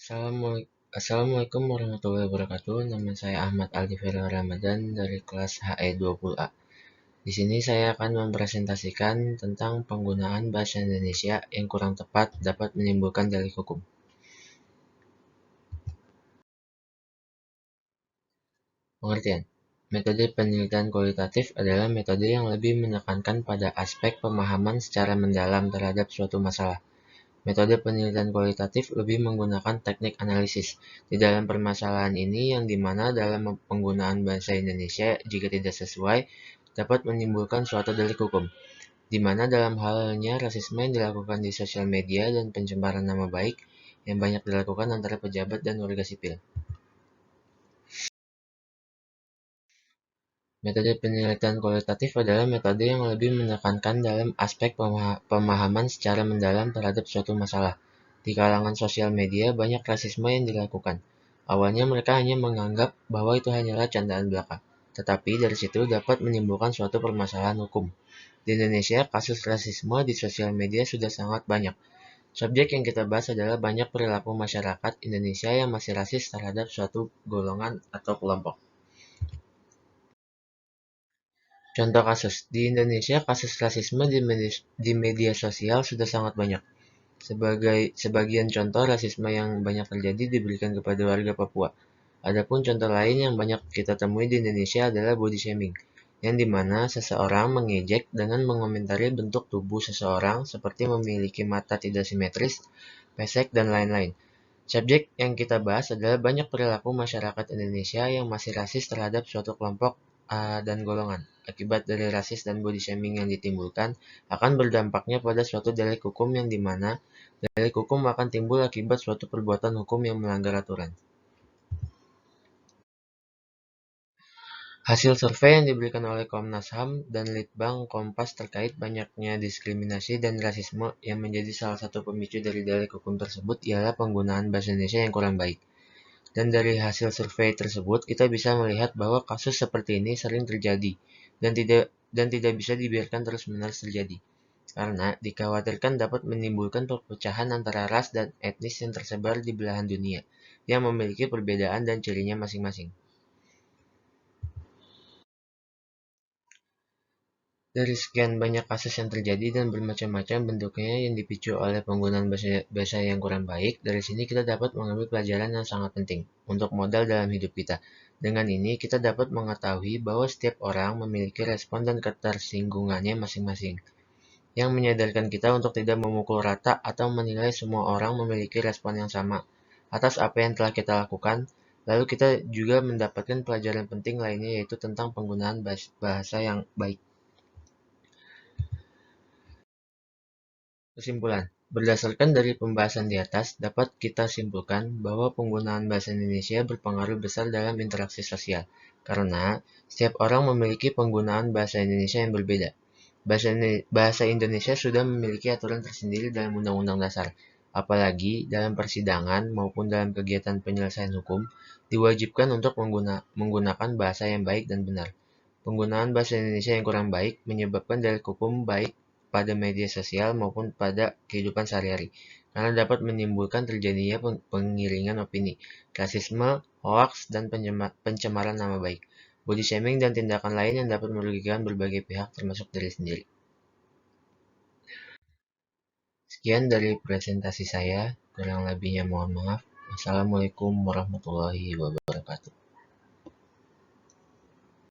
Assalamualaikum warahmatullahi wabarakatuh. Nama saya Ahmad Aldi Fero Ramadan dari kelas HE20A. Di sini saya akan mempresentasikan tentang penggunaan bahasa Indonesia yang kurang tepat dapat menimbulkan delik hukum. Pengertian. Metode penelitian kualitatif adalah metode yang lebih menekankan pada aspek pemahaman secara mendalam terhadap suatu masalah. Metode penelitian kualitatif lebih menggunakan teknik analisis di dalam permasalahan ini yang dimana dalam penggunaan bahasa Indonesia jika tidak sesuai dapat menimbulkan suatu delik hukum, di mana dalam halnya rasisme yang dilakukan di sosial media dan pencemaran nama baik yang banyak dilakukan antara pejabat dan warga sipil. Metode penelitian kualitatif adalah metode yang lebih menekankan dalam aspek pemahaman secara mendalam terhadap suatu masalah. Di kalangan sosial media, banyak rasisme yang dilakukan. Awalnya mereka hanya menganggap bahwa itu hanyalah candaan belaka, tetapi dari situ dapat menimbulkan suatu permasalahan hukum. Di Indonesia, kasus rasisme di sosial media sudah sangat banyak. Subjek yang kita bahas adalah banyak perilaku masyarakat Indonesia yang masih rasis terhadap suatu golongan atau kelompok. Contoh kasus, di Indonesia kasus rasisme di media sosial sudah sangat banyak. Sebagian contoh rasisme yang banyak terjadi diberikan kepada warga Papua. Adapun contoh lain yang banyak kita temui di Indonesia adalah body shaming, yang dimana seseorang mengejek dengan mengomentari bentuk tubuh seseorang seperti memiliki mata tidak simetris, pesek, dan lain-lain. Subjek yang kita bahas adalah banyak perilaku masyarakat Indonesia yang masih rasis terhadap suatu kelompok dan golongan. Akibat dari rasis dan body shaming yang ditimbulkan akan berdampaknya pada suatu delik hukum yang dimana delik hukum akan timbul akibat suatu perbuatan hukum yang melanggar aturan. Hasil survei yang diberikan oleh Komnas HAM dan Litbang Kompas terkait banyaknya diskriminasi dan rasisme yang menjadi salah satu pemicu dari delik hukum tersebut ialah penggunaan bahasa Indonesia yang kurang baik. Dan dari hasil survei tersebut, kita bisa melihat bahwa kasus seperti ini sering terjadi dan tidak bisa dibiarkan terus-menerus terjadi. Karena dikhawatirkan dapat menimbulkan perpecahan antara ras dan etnis yang tersebar di belahan dunia, yang memiliki perbedaan dan cirinya masing-masing. Dari sekian banyak kasus yang terjadi dan bermacam-macam bentuknya yang dipicu oleh penggunaan bahasa yang kurang baik, dari sini kita dapat mengambil pelajaran yang sangat penting untuk modal dalam hidup kita. Dengan ini, kita dapat mengetahui bahwa setiap orang memiliki respon dan ketersinggungannya masing-masing, yang menyadarkan kita untuk tidak memukul rata atau menilai semua orang memiliki respon yang sama atas apa yang telah kita lakukan. Lalu kita juga mendapatkan pelajaran penting lainnya yaitu tentang penggunaan bahasa yang baik. Kesimpulan, berdasarkan dari pembahasan di atas, dapat kita simpulkan bahwa penggunaan bahasa Indonesia berpengaruh besar dalam interaksi sosial, karena setiap orang memiliki penggunaan bahasa Indonesia yang berbeda. Bahasa Indonesia sudah memiliki aturan tersendiri dalam Undang-Undang Dasar, apalagi dalam persidangan maupun dalam kegiatan penyelesaian hukum, diwajibkan untuk menggunakan bahasa yang baik dan benar. Penggunaan bahasa Indonesia yang kurang baik menyebabkan delik hukum baik pada media sosial maupun pada kehidupan sehari-hari, karena dapat menimbulkan terjadinya pengiringan opini, rasisme, hoaks, dan pencemaran nama baik, body shaming, dan tindakan lain yang dapat merugikan berbagai pihak termasuk diri sendiri. Sekian dari presentasi saya, kurang lebihnya mohon maaf. Wassalamualaikum warahmatullahi wabarakatuh.